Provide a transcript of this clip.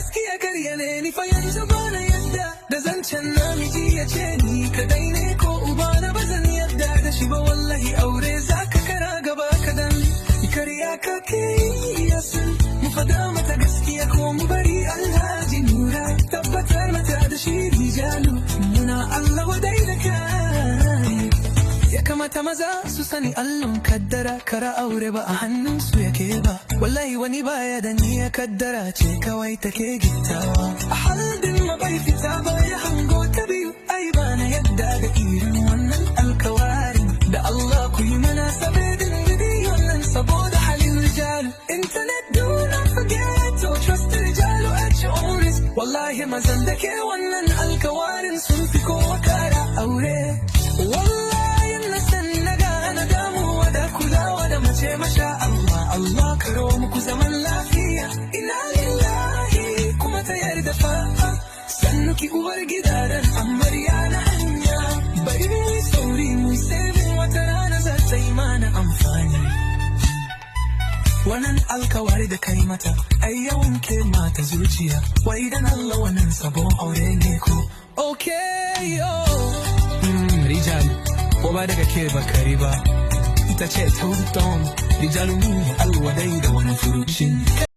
gaskiya karya ne ni fa yanzu ba na yadda da zancen namiji ya ce ni kadai ne ko uba na ba zan yadda da shi ba wallahi aure zaka kara gaba kadan karya kake yasin mu fada mata gaskiya ko mu bari Alhaji Nura tabbatar mata da shi rijalu muna Allah wadai da kai ya kamata maza su sani allon kaddara kara aure ba a hannun su yake ba wallahi wani baya da niyya kaddara ce kawai take gittawa a halin ma bai fita ba ya hango ta biyu ai ba na yadda da irin wannan alkawarin da Allah ku yi mana sabedin bidiyon nan saboda halin rijalu internet do not forget to trust the rijalu at your own risk wallahi mazan da ke wannan alkawarin sun fi kowa kara aure wallahi na san na gana damuwa da kulawa da mace masha Allah karo muku zaman lafiya ina lillahi kuma ta yarda fa sannu ki uwar gidaren amarya na hanya bari mu sauri mu saving wata rana za ta yi mana amfani wannan alkawari da kai mata ai yawan ke mata zuciya wai dan Allah wannan sabon aure ne ko okay yo rijalu ko ba daga ke bakari ba ita ce tauton rijalu alwadai da wani furucin